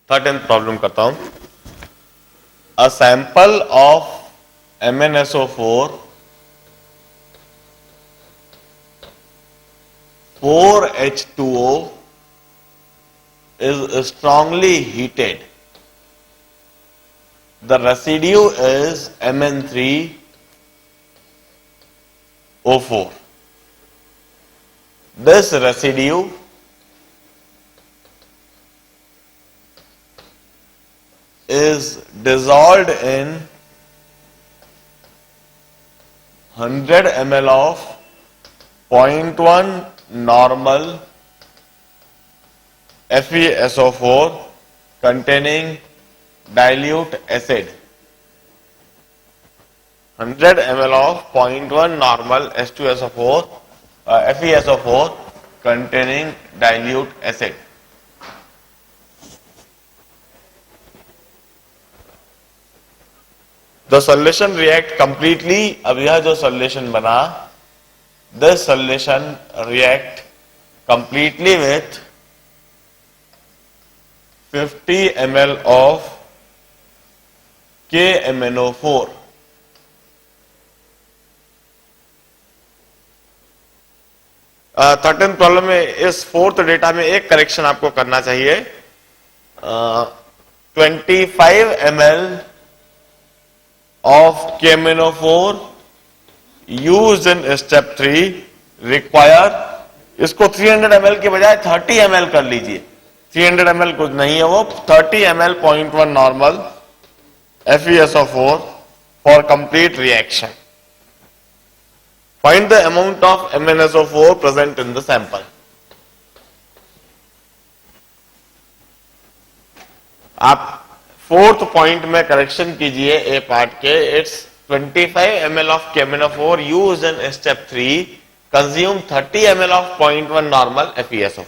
13th problem करता हूं। A sample of MnSO4 4H2O is strongly heated. The residue is Mn3O4. This residue is dissolved in 100 ml of 0.1 normal FeSO4 containing dilute acid. 100 ml of 0.1 normal H2SO4 FeSO4 containing dilute acid. The solution react completely. अब यह जो solution बना, this solution react completely with 50 ml of KMnO4. Thirteen problem में इस fourth data में एक correction आपको करना चाहिए। 25 ml of KMnO4 used in step 3 require, इसको 300 ml के बजाय 30 ml कर लीजिए। 300 ml कुछ नहीं है, वो 30 ml 0.1 normal FeSO4 for complete reaction. Find the amount of MnSO4 present in the sample. आप फोर्थ पॉइंट में करेक्शन कीजिए ए पार्ट के। It's 25 ml of KMnO4 used in step 3 consume 30 ml of 0.1 normal FeSO4.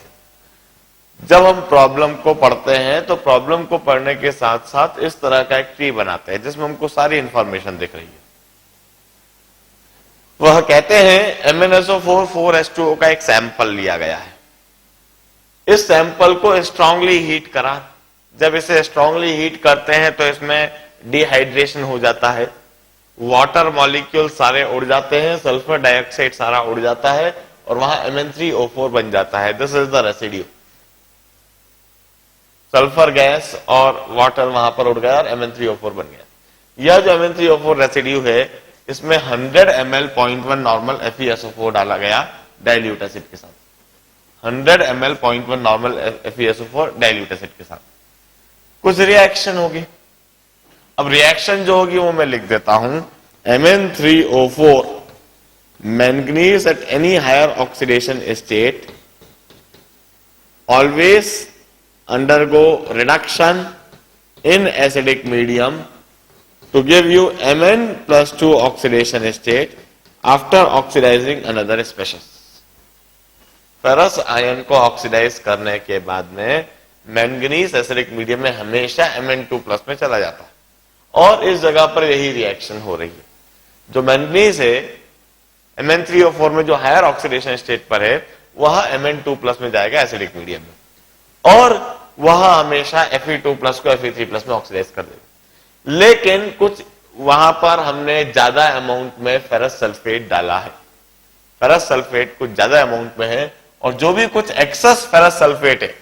जब हम problem को पढ़ते हैं तो प्रॉब्लम को पढ़ने के साथ साथ इस तरह का एक ट्री बनाते हैं जिसमें हमको सारी इंफॉर्मेशन दिख रही है। वह कहते हैं MnSO4 4H2O का एक सैंपल लिया गया है। इस सैंपल को स्ट्रांगली हीट करा। जब इसे स्ट्रांगली हीट करते हैं तो इसमें डिहाइड्रेशन हो जाता है, वाटर मॉलिक्यूल सारे उड़ जाते हैं, सल्फर डाइऑक्साइड सारा उड़ जाता है और वहां Mn3O4 बन जाता है। This is the residue. Sulphur gas और वाटर वहां पर उड़ गया और Mn3O4 बन गया। यह जो Mn3O4 रेसिड्यू है इसमें 100 ml 0.1 नॉर्मल FeSO4 डाला गया डाइल्यूट एसिड के साथ। 100 ml 0.1 normal FeSO4 dilute acid के साथ कुछ रिएक्शन होगी। अब रिएक्शन जो होगी वो मैं लिख देता हूं। Mn3O4 manganese at any higher oxidation state always undergo reduction in acidic medium to give you Mn+2 oxidation state after oxidizing another species. Ferrous ion को ऑक्सीडाइज करने के बाद में मैंगनीज एसिडिक मीडियम में हमेशा Mn2+ में चला जाता है और इस जगह पर यही रिएक्शन हो रही है। जो मैंगनीज है Mn3O4 में जो हायर ऑक्सीडेशन स्टेट पर है वह Mn2+ में जाएगा एसिडिक मीडियम में और वह हमेशा Fe2+ को Fe3+ में ऑक्सीडाइज कर देगा। लेकिन कुछ वहां पर हमने ज्यादा अमाउंट में फेरस सल्फेट डाला है। फेरस सल्फेट कुछ ज्यादा अमाउंट में है और जो भी कुछ एक्सेस फेरस सल्फेट है,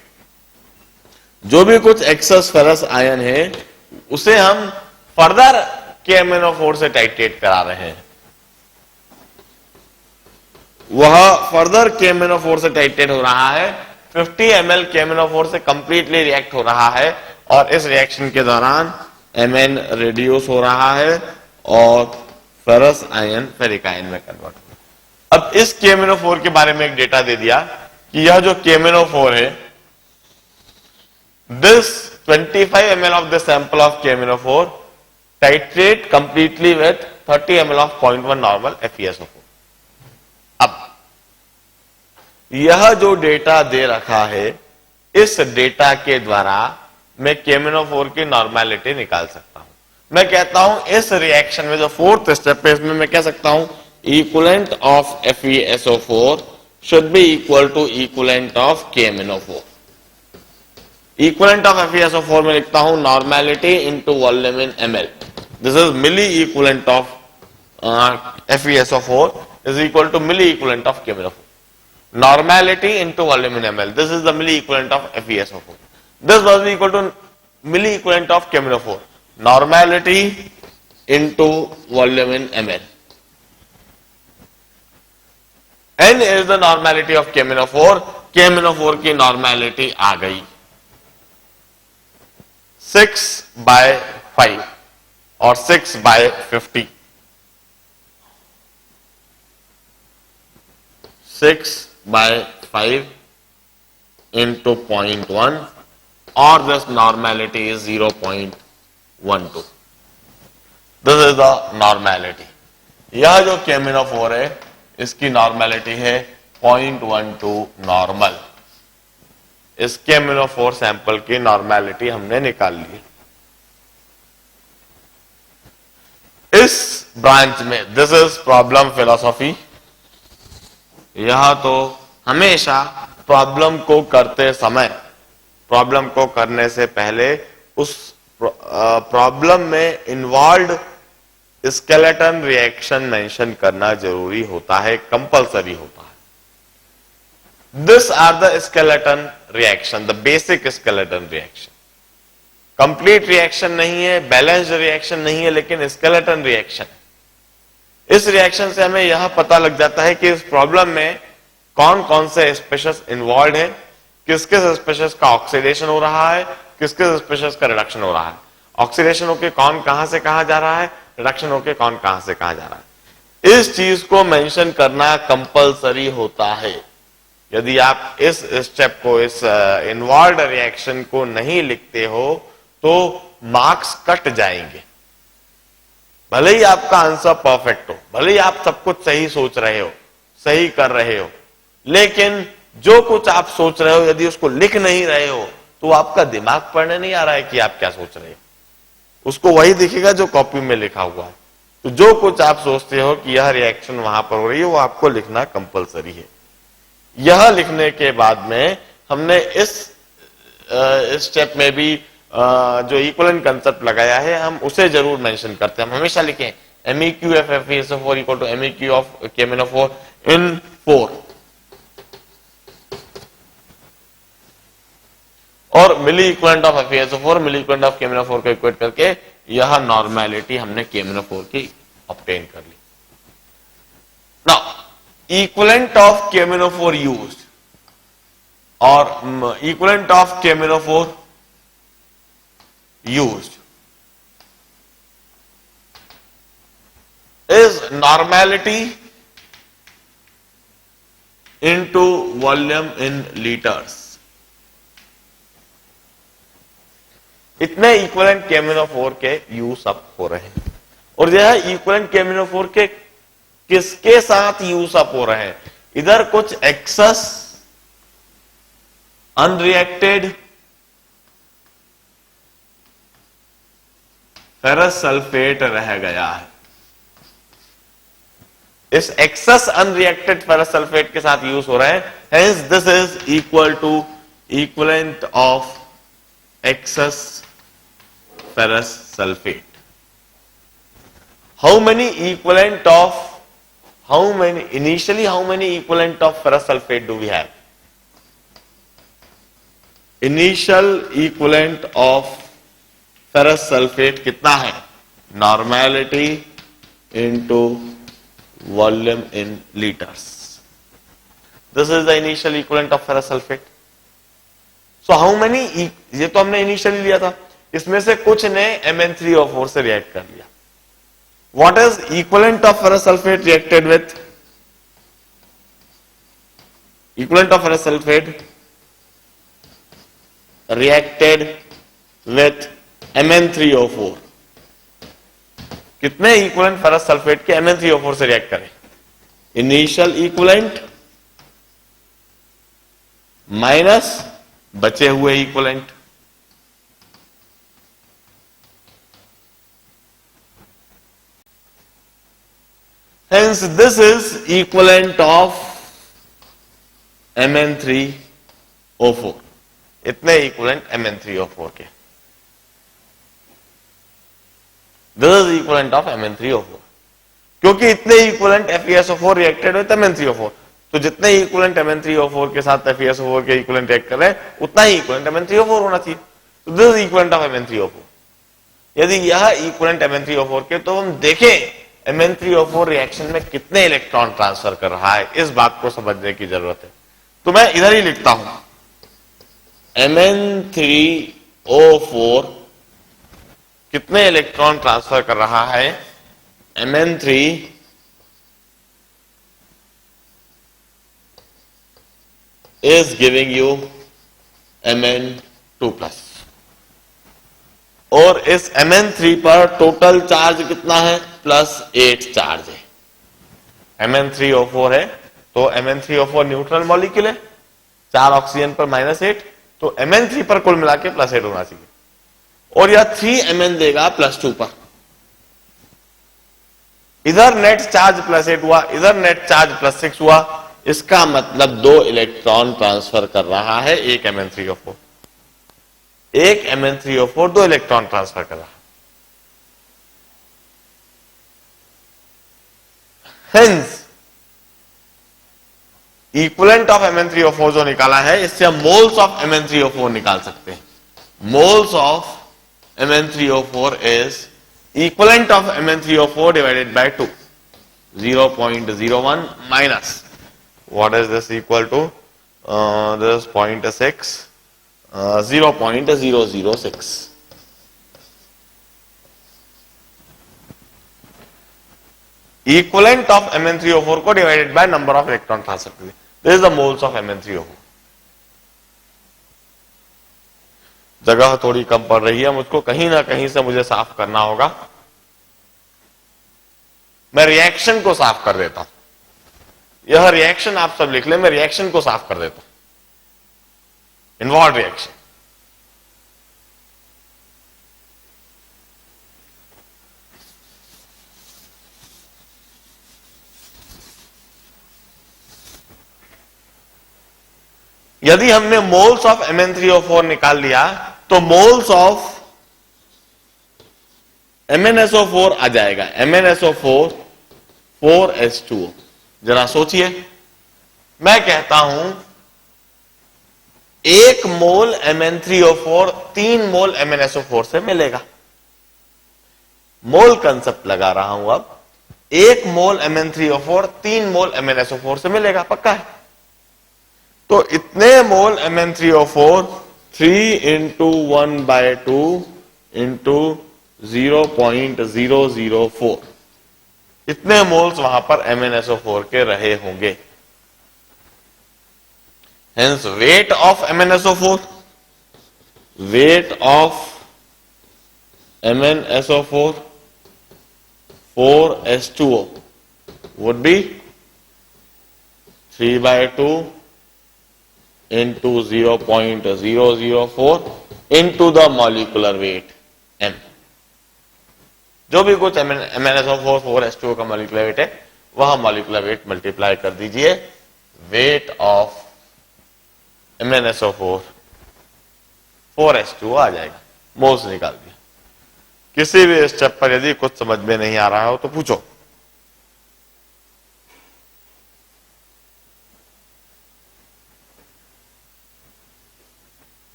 जो भी कुछ एक्सेस फेरस आयन है उसे हम फर्दर KMnO4 से टाइट्रेट करा रहे हैं। वह फर्दर KMnO4 से टाइट्रेट हो रहा है। 50 ml KMnO4 से कंप्लीटली रिएक्ट हो रहा है और इस रिएक्शन के दौरान Mn रिड्यूस हो रहा है और फेरस आयन फेरिक आयन में कन्वर्ट हो। अब इस KMnO4 के बारे में एक डेटा दे दिया कि यह जो KMnO4 है, this 25 ml of the sample of KMnO4 titrate completely with 30 ml of 0.1 normal FeSO4। अब यह जो डेटा दे रखा है, इस डेटा के द्वारा मैं KMnO4 की नॉर्मेलिटी निकाल सकता हूं। मैं कहता हूं इस रिएक्शन में जो फोर्थ स्टेप है इसमें मैं कह सकता हूं equivalent of FeSO4 should be equal to equivalent of KMnO4। Equivalent of FeSO4 में लिखता हूं normality into volume in ml. This is milli equivalent of FeSO4 is equal to milli equivalent of KMnO4. Normality into volume in ml. This is the milli equivalent of FeSO4. This must be equal to milli equivalent of KMnO4. Normality into volume in ml. N is the normality of KMnO4. KMnO4 की normality आ गई 6/5 और 6/50. 6/5 into 0.1 or this normality is 0.12. This is the normality. यह जो KMnO4 है इसकी normality है 0.12 normal. इस KMnO4 sample की नॉर्मेलिटी हमने निकाल ली. इस ब्रांच में दिस इज प्रॉब्लम फिलॉसफी. यह तो हमेशा प्रॉब्लम को करते समय, प्रॉब्लम को करने से पहले उस प्रॉब्लम में इन्वॉल्व स्केलेटन रिएक्शन मेंशन करना जरूरी होता है, कंपलसरी होता है. This are the skeleton reaction, the basic skeleton reaction. Complete reaction नहीं है, बैलेंस्ड रिएक्शन नहीं है, लेकिन स्केलेटन रिएक्शन. इस रिएक्शन से हमें यह पता लग जाता है कि इस प्रॉब्लम में कौन कौन से स्पीशीज इन्वॉल्व है, किस किस स्पीशीज का ऑक्सीडेशन हो रहा है, किस किस स्पीशीज का रिडक्शन हो रहा है, ऑक्सीडेशन होके कौन कहां से कहां जा रहा है, रिडक्शन होके कौन कहां से कहां जा रहा है. इस चीज को मेंशन करना कंपलसरी होता है. यदि आप इस स्टेप को, इस इन्वॉल्व रिएक्शन को नहीं लिखते हो तो मार्क्स कट जाएंगे. भले ही आपका आंसर परफेक्ट हो, भले ही आप सब कुछ सही सोच रहे हो, सही कर रहे हो, लेकिन जो कुछ आप सोच रहे हो यदि उसको लिख नहीं रहे हो तो आपका दिमाग पढ़ने नहीं आ रहा है कि आप क्या सोच रहे हो. उसको वही दिखेगा जो कॉपी में लिखा हुआ है. तो जो कुछ आप सोचते हो कि यह रिएक्शन वहां पर हो रही है वो आपको लिखना कंपलसरी है. यह लिखने के बाद में हमने इस स्टेप में भी जो इक्विवेलेंट कंसेप्ट लगाया है हम उसे जरूर मेंशन करते हैं. हम हमेशा लिखें MEQ of FeSO4 equal to MEQ of KMnO4 in 4 और milliequivalent of FeSO4 milliequivalent of KMnO4 को इक्वेट करके यह नॉर्मेलिटी हमने KMnO4 की ऑब्टेन कर ली. Now equivalent of KMnO4 used और equivalent of KMnO4 used is normality into volume in liters. इतने इक्विवेलेंट KMnO4 के यूज अप हो रहे हैं. और यह इक्विवेलेंट KMnO4 के किसके साथ यूज अप हो रहे हैं? इधर कुछ एक्सेस अनरिएक्टेड फेरस सल्फेट रह गया है. इस एक्सेस अनरिएक्टेड फेरस सल्फेट के साथ यूज हो रहे हैं. Hence this is equal to equivalent of excess ferrous sulphate. How many equivalent of initially how many equivalent of ferrous sulphate do we have? Initial equivalent of ferrous sulphate कितना है? Normality into volume in litres. This is the initial equivalent of ferrous sulphate. So how many, ये तो हमने initially लिया था, इसमें से कुछ ने Mn3O4 से रिएक्ट कर लिया. What is equivalent of ferrous sulphate reacted with? Equivalent of ferrous sulphate reacted with Mn3O4. कितने इक्विवेलेंट फेरस सल्फेट के Mn3O4 से रिएक्ट करें? इनिशियल इक्विवेलेंट माइनस बचे हुए equivalent. Hence this is equivalent of Mn3O4. इतने equivalent Mn3O4 के। This is equivalent of Mn3O4, क्योंकि इतने equivalent FeSO4 reacted with Mn3O4, तो जितने इक्विवेलेंट Mn3O4 के साथ FeSO4 के इक्विवेलेंट रिएक्ट कर रहे हैं उतना ही इक्विवेलेंट Mn3O4 होना चाहिए। तो this is equivalent of Mn3O4। यदि यह इक्विवेलेंट Mn3O4 के, तो हम देखें Mn3O4 रिएक्शन में कितने इलेक्ट्रॉन ट्रांसफर कर रहा है, इस बात को समझने की जरूरत है। तो मैं इधर ही लिखता हूं Mn3O4 कितने इलेक्ट्रॉन ट्रांसफर कर रहा है, Mn3 is giving you Mn2 plus, और इस Mn3 पर टोटल चार्ज कितना है, +8 चार्ज है। Mn3O4 है तो Mn3O4 न्यूट्रल मॉलिक्यूल है, 4 ऑक्सीजन पर -8, तो Mn3 पर कुल मिला के +8 होना चाहिए, और यह 3Mn देगा +2 पर। इधर नेट चार्ज +8 हुआ, इधर नेट चार्ज +6 हुआ, इसका मतलब 2 इलेक्ट्रॉन ट्रांसफर कर रहा है एक Mn3O4। एक Mn3O4 2 इलेक्ट्रॉन ट्रांसफर कर रहा है। हेंस इक्विवेलेंट ऑफ Mn3O4 जो निकाला है, इससे हम मोल्स ऑफ Mn3O4 निकाल सकते हैं। Moles of Mn3O4 is equivalent of Mn3O4 divided by 2, 0.01 minus, what is this equal to, this is 0.6, 0.006। Equivalent of Mn3O4 को divided by number of electron transfer, this is the moles of Mn3O4। जगह थोड़ी कम पड़ रही है, मुझको कहीं ना कहीं से मुझे साफ करना होगा। मैं रिएक्शन को साफ कर देता हूं, यह रिएक्शन आप सब लिख लें, मैं रिएक्शन को साफ कर देता हूं। इन्वॉल्व रिएक्शन, यदि हमने मोल्स ऑफ Mn3O4 निकाल लिया तो मोल्स ऑफ MnSO4 आ जाएगा, MnSO4 4s2O। जरा सोचिए, मैं कहता हूं 1 मोल Mn3O4 3 मोल MnSO4 से मिलेगा। मोल कंसेप्ट लगा रहा हूं अब, 1 मोल Mn3O4 3 मोल MnSO4 से मिलेगा, पक्का है। तो इतने मोल Mn3O4 3 × 1/2 × 0.004, इतने मोल्स वहां पर MnSO4 के रहे होंगे। Hence weight of MnSO4, weight of MnSO4 4s2O would be 3/2 into 0.004 into the molecular weight m। जो भी कुछ MnSO4 4s2O का मॉलिक्यूलर वेट है, वह मॉलिक्यूलर वेट मल्टीप्लाई कर दीजिए वेट ऑफ MnSO4 4s2O आ जाएगा, मोल्स निकाल दिया। किसी भी स्टेप पर यदि कुछ समझ में नहीं आ रहा हो तो पूछो।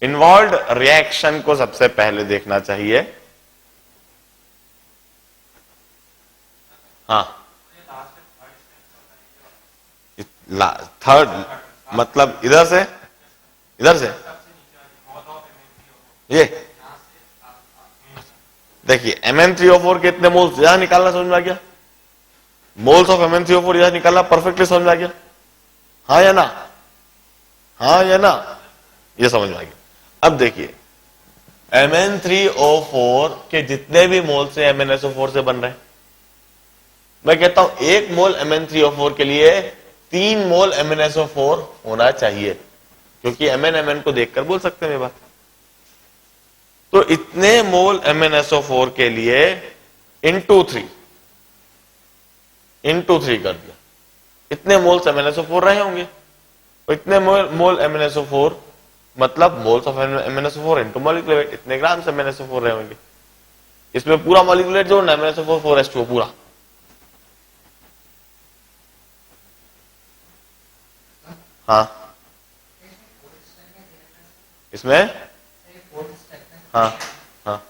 इन्वॉल्व रिएक्शन को सबसे पहले देखना चाहिए। हाँ, थर्ड मतलब इधर से ये देखिए Mn3O4 के इतने मोल्स यहां निकालना समझ में आ गया, मोल्स ऑफ Mn3O4 यहां निकालना परफेक्टली समझ में आ गया, हाँ या ना, हाँ या ना, ये समझ में आ गया। अब देखिए Mn3O4 के जितने भी मोल से MnSO4 से बन रहे हैं, मैं कहता हूं 1 मोल Mn3O4 के लिए 3 मोल MnSO4 होना चाहिए, क्योंकि Mn को देखकर बोल सकते हैं ये बात। तो इतने मोल MnSO4 के लिए इंटू 3 कर दिया, इतने मोल्स MnSO4 रहे होंगे, तो इतने मोल MnSO4 मतलब moles of MnSO4 into molecular weight, इतने ग्राम से MnSO4 रहे होंगे। इसमें पूरा मॉलिक्यूलर वेट जोड़ना MnSO4 4s2 पूरा। हाँ इसमें, हाँ हाँ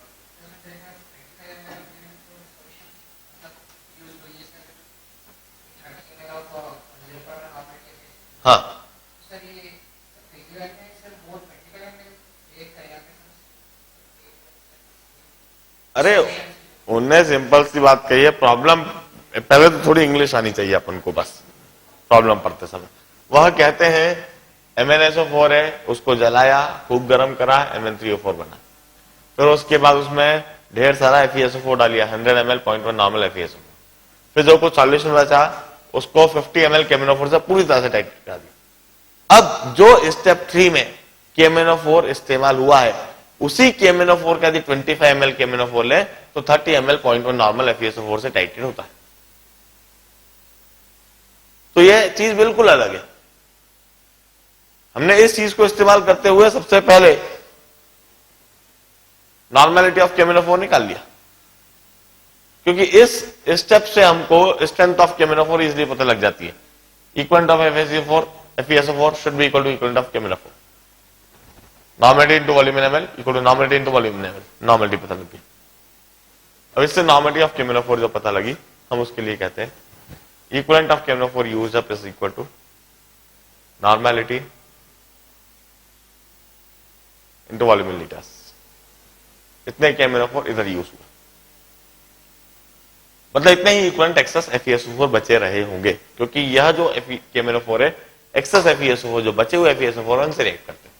हाँ, अरे उनने सिंपल सी बात कही है। प्रॉब्लम पहले तो थोड़ी इंग्लिश आनी चाहिए अपन को बस प्रॉब्लम पढ़ते समय। वह कहते हैं MnSO4 है, उसको जलाया, खूब गर्म करा, Mn3O4 बना। फिर उसके बाद उसमें ढेर सारा FeSO4 डालिया, 100 ml 0.1 नॉर्मल FeSO4। फिर जो कुछ सॉल्यूशन बचा उसको 50 ml KMnO4 से पूरी तरह से टाइट करा दिया। अब जो स्टेप 3 में KMnO4 इस्तेमाल हुआ है, उसी KMnO4 का यदि 25 ml KMnO4 ले तो 30 ml 0.1 नॉर्मल FeSO4 से टाइटेड होता है। तो यह चीज बिल्कुल अलग है। हमने इस चीज को इस्तेमाल करते हुए सबसे पहले नॉर्मेलिटी ऑफ KMnO4 निकाल लिया, क्योंकि इस स्टेप से हमको स्ट्रेंथ ऑफ KMnO4 इजीली पता लग जाती है। Equivalent of FeSO4 should be equal to equivalent of KMnO4। Normality into volume in ml equal to normality into volume in ml, normality पता लगी। अब इससे नॉर्मेलिटी ऑफ KMnO4 जो पता लगी, हम उसके लिए कहते हैं equivalent of KMnO4 used up is equal to normality into volume in litres. इतने KMnO4 इधर यूज हुआ, मतलब इतने ही इक्विवेलेंट एक्सेस FeSO4 बचे रहे होंगे, क्योंकि यह जो KMnO4 है एक्सेस FeSO4 जो बचे हुए FeSO4 उनसे रिएक्ट करते हैं।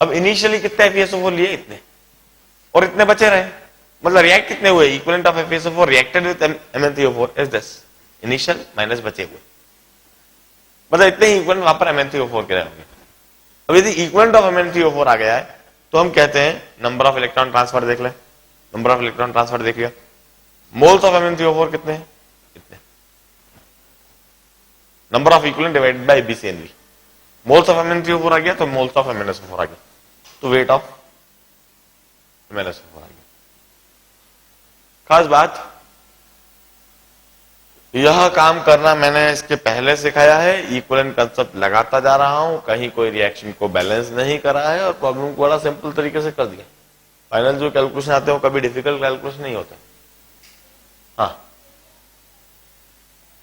अब इनिशियली कितने FeSO4 लिए, इतने, और इतने बचे रहे, मतलब रिएक्ट कितने हुए, equivalent of FeSO4 reacted with Mn3O4 is this initial minus बचे हुए, मतलब इतने ही इक्विवेलेंट वहां पर Mn3O4 के रहे होंगे। अब यदि इक्विवेलेंट ऑफ Mn3O4 आ गया है तो हम कहते हैं नंबर ऑफ इलेक्ट्रॉन ट्रांसफर देख ले, नंबर ऑफ इलेक्ट्रॉन ट्रांसफर देख लिया, मोल्स ऑफ Mn3O4 कितने हैं, इतने, number of equivalent divided by BCNV, moles of Mn3O4 आ गया तो मोल्स ऑफ MnSO4 आ गया, तो वेट ऑफ MnSO4 आ गया। खास बात यह काम करना मैंने इसके पहले सिखाया है, इक्विवेलेंट कंसेप्ट लगाता जा रहा हूं, कहीं कोई रिएक्शन को बैलेंस नहीं करा है और प्रॉब्लम को बड़ा सिंपल तरीके से कर दिया। फाइनल जो कैलकुलेशन आते हैं वो कभी डिफिकल्ट कैलकुलेशन नहीं होता। हाँ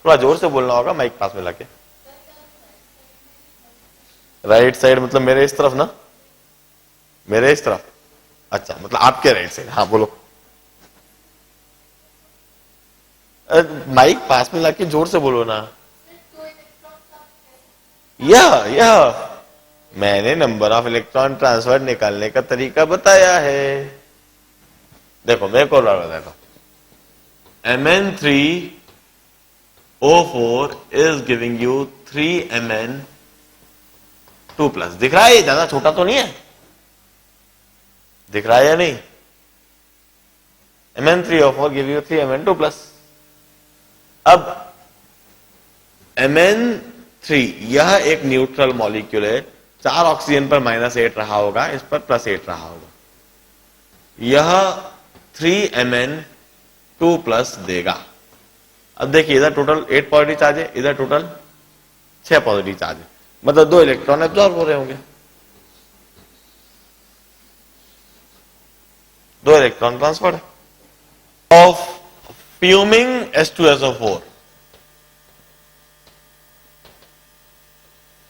थोड़ा जोर से बोलना होगा माइक पास में लाके। राइट साइड मतलब मेरे इस तरफ ना, मेरे इस तरफ, अच्छा मतलब आपके राइट साइड, हाँ बोलो। माइक पास में लाके जोर से बोलो ना। यह मैंने नंबर ऑफ इलेक्ट्रॉन ट्रांसफर निकालने का तरीका बताया है। देखो मैं को बताता हूं, Mn3O4 is giving you 3Mn2+। दिख रहा है, ज्यादा छोटा तो नहीं है, दिख रहा है या नहीं? Mn3O4 give you 3Mn2+। अब Mn3 यह एक न्यूट्रल मॉलिक्यूल है, 4 ऑक्सीजन पर -8 रहा होगा, इस पर +8 रहा होगा, यह 3Mn2+ देगा। अब देखिए इधर टोटल 8 पॉजिटिव चार्ज है, इधर टोटल 6 पॉजिटिव चार्ज है, मतलब 2 इलेक्ट्रॉन एब्जॉर्ब हो रहे होंगे, 2 electron transfer of fuming H2SO4।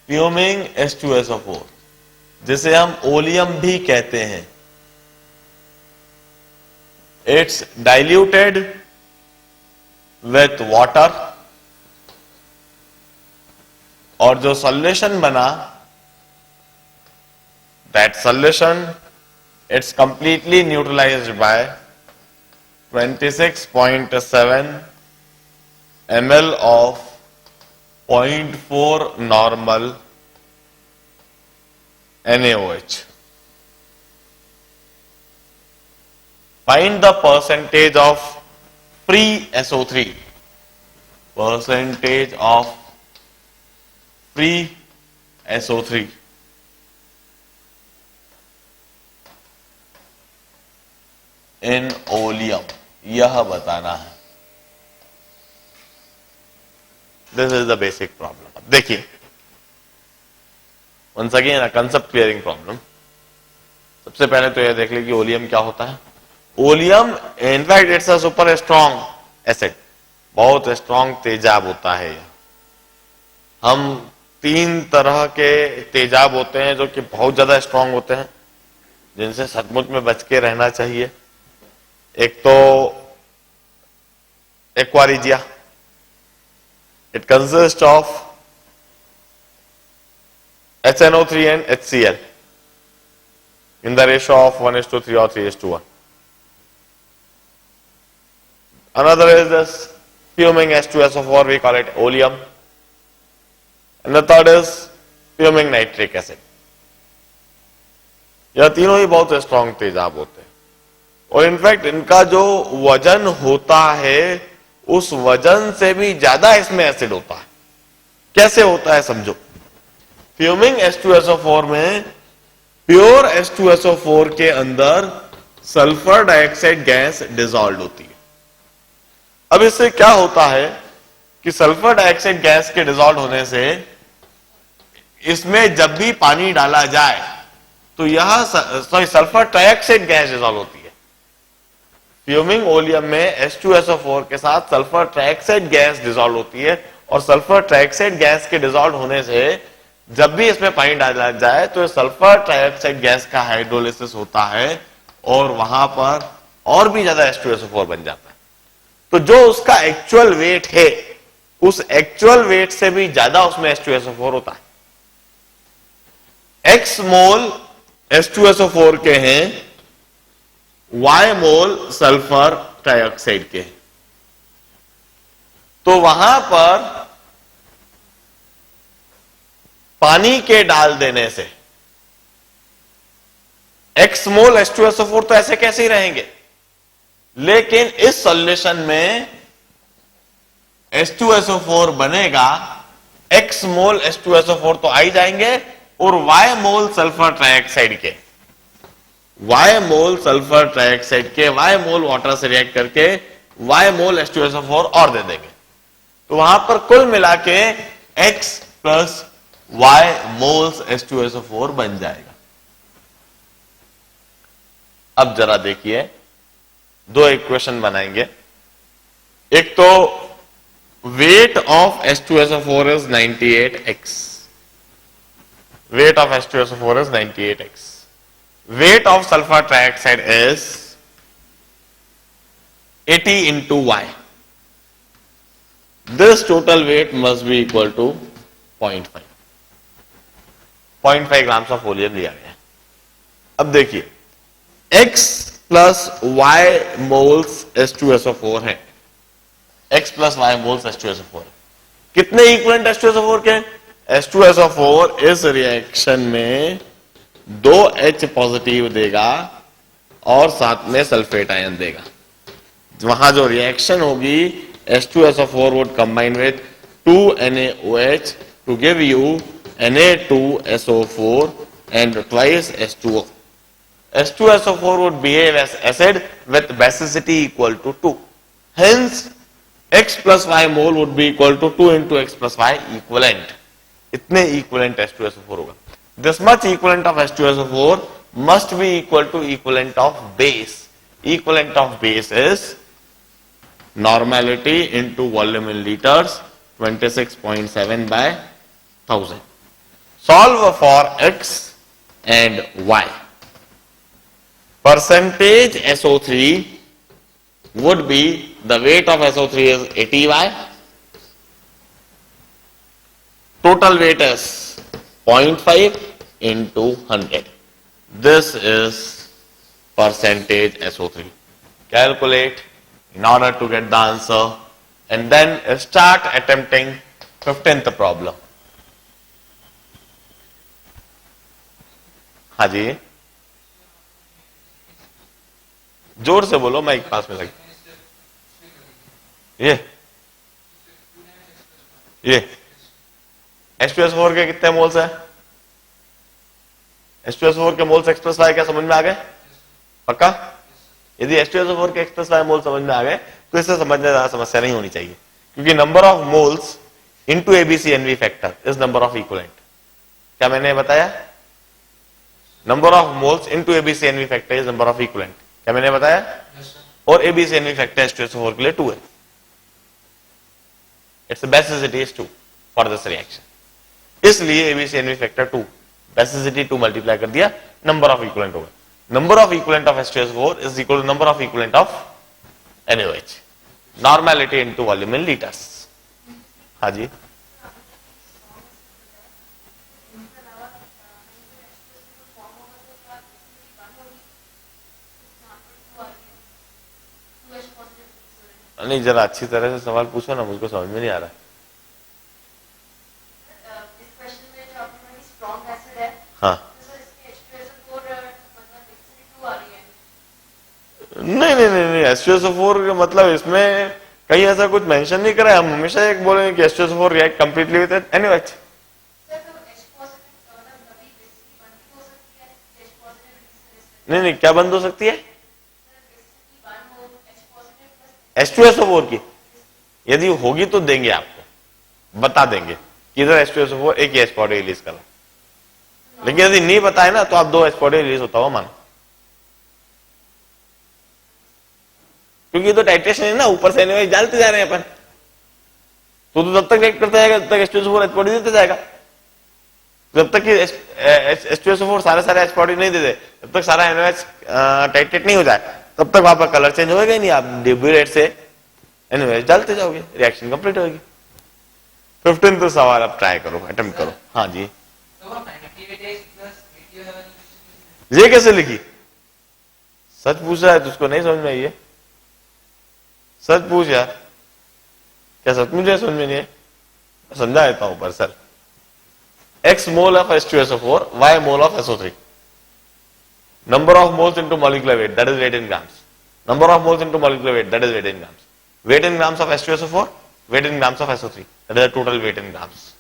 Fuming H2SO4 जिसे हम ओलियम भी कहते हैं, इट्स डाइल्यूटेड विथ वाटर, और जो सॉल्यूशन बना that solution it's completely neutralised by 26.7 ml of 0.4 normal NaOH. Find the percentage of free SO3। percentage of free SO3 in oleum, यह बताना है। This is the basic problem. देखिए, once again concept clearing problem. सबसे पहले तो यह देख ले कि ओलियम क्या होता है। Oleum in fact it's a super strong acid, बहुत स्ट्रॉन्ग तेजाब होता है। हम 3 तरह के तेजाब होते हैं जो कि बहुत ज्यादा स्ट्रॉन्ग होते हैं, जिनसे सचमुच में बच के रहना चाहिए। एक तो aqua regia, it consist of HNO3 and HCl in the ratio of 1:3 or 3:1. Another is this fuming H2SO4, we call it oleum. And the third is fuming nitric acid. यह तीनों ही बहुत स्ट्रॉन्ग तेजाब होते हैं, और इनफैक्ट इनका जो वजन होता है उस वजन से भी ज्यादा इसमें एसिड होता है। कैसे होता है समझो। फ्यूमिंग H2SO4 में प्योर H2SO4 के अंदर सल्फर डाइऑक्साइड गैस डिसॉल्व होती है। अब इससे क्या होता है कि सल्फर डाइऑक्साइड गैस के डिसॉल्व होने से इसमें जब भी पानी डाला जाए तो यह सल्फर ट्राइऑक्साइड गैस डिसॉल्व होती है। फ्यूमिंग ओलियम में H2SO4 के साथ सल्फर ट्राइऑक्साइड गैस डिसॉल्व होती है, और सल्फर ट्राइऑक्साइड गैस के डिसॉल्व होने से जब भी इसमें पानी डाला जाए तो सल्फर ट्राइऑक्साइड गैस का हाइड्रोलिसिस होता है, और वहां पर और भी ज्यादा H2SO4 बन जाता है। तो जो उसका एक्चुअल वेट है, उस एक्चुअल वेट से भी ज्यादा उसमें H2SO4 होता है। X मोल H2SO4 के हैं, Y मोल सल्फर ट्राइऑक्साइड के हैं। तो वहां पर पानी के डाल देने से X मोल H2SO4 तो ऐसे कैसे ही रहेंगे, लेकिन इस सॉल्यूशन में H2SO4 बनेगा, X मोल H2SO4 तो आ ही जाएंगे, और Y मोल सल्फर ट्राइऑक्साइड के, Y मोल सल्फर ट्राइऑक्साइड के Y मोल वाटर से रिएक्ट करके Y मोल H2SO4 और दे देंगे। तो वहां पर कुल मिला के X plus Y moles H2SO4 बन जाएगा। अब जरा देखिए, 2 इक्वेशन बनाएंगे। एक तो weight of H2SO4 is 98x, weight of H2SO4 is 98x, weight of sulfur trioxide is 80 into Y. This total weight must be equal to 0.5. 0.5 grams of oleum लिया गया। अब देखिए, X plus Y moles H2SO4 है, X plus Y moles H2SO4 है। कितने equivalent H2SO4 के? H2SO4 इस reaction में 2H पॉजिटिव देगा और साथ में सल्फेट आयन देगा। वहां जो रिएक्शन होगी, H2SO4 would combine with 2NaOH to give you Na2SO4 and twice H2O. H2SO4 would behave as acid with basicity equal to 2. Hence, X plus Y mole would be equal to 2 into X plus Y equivalent. इतने equivalent H2SO4 होगा। This much equivalent of H2SO4 must be equal to equivalent of base. Equivalent of base is normality into volume in liters, 26.7 by 1000. Solve for X and Y. Percentage SO3 would be, the weight of SO3 is 80Y. Total weight is 0.5 into 100. This is percentage SO3. Calculate in order to get the answer, and then start attempting 15th problem. हाँ जी, जोर से बोलो, mic पास में लगे। ये ये H2SO4 के कितने मोल्स है? H2SO4 के मोल्स एक्सप्रेस वाई क्या समझ में आ गए? पक्का? यदि H2SO4 के एक्सप्रेस वाई मोल समझ में आ गए तो इससे समझने ज्यादा समस्या नहीं होनी चाहिए, क्योंकि number of moles into ABCNV factor is number of equivalent. क्या मैंने बताया? Number of moles into ABCNV factor is number of equivalent. क्या मैंने बताया? और ABCNV फैक्टर H2SO4 के लिए 2 है। It's basicity is 2 for this reaction, इसलिए ABCNV फैक्टर 2, बेसिसिटी 2 मल्टीप्लाई कर दिया, नंबर ऑफ इक्विवेलेंट होगा। Number of equivalent of H2SO4 is equal to number of equivalent of NaOH, normality into volume in litres. हाँ जी, नहीं जरा अच्छी तरह से सवाल पूछो ना, मुझको समझ में नहीं आ रहा। हाँ, नहीं नहीं नहीं नहीं, H2SO4 का मतलब इसमें कहीं ऐसा कुछ मेंशन नहीं करा है। हम हमेशा एक बोलेंगे कि H2SO4 react completely with NaOH। नहीं नहीं, क्या बंद हो सकती है? H2SO4 की यदि होगी तो देंगे आपको, बता देंगे कि इधर H2SO4 एक ही H बॉडी रिलीज कर रहा है, लेकिन यदि नहीं बताए ना तो आप 2 H बॉडी रिलीज होता हुआ मानो, क्योंकि तो टाइट्रेशन है ना, ऊपर से NaOH डालते जा रहे हैं अपन, तो तब तक रिएक्ट करता जाएगा, तब तक H2SO4 H बॉडी देता जाएगा। जब तक कि H2SO4 सारे H बॉडी नहीं दे दे, जब तक सारा NaOH टाइट्रेट नहीं हो जाए, तब तक वहां पर कलर चेंज होगा ही नहीं। आप DB रेट से NaOH डालते जाओगे, रिएक्शन कंप्लीट होगी। 15 सवाल आप ट्राई करो, अटेम्प्ट करो। हाँ जी, ये कैसे लिखी? सच पूछ रहा है तुझको नहीं समझ में आई है? सच पूछ यार, क्या सच मुझे समझ में नहीं है? समझा देता हूं पर sir, X mole of H2SO4, Y mole of SO3. Number of moles into molecular weight, that is weight in grams. Number of moles into molecular weight, that is weight in grams. Weight in grams of H2SO4, weight in grams of SO3, that is the total weight in grams.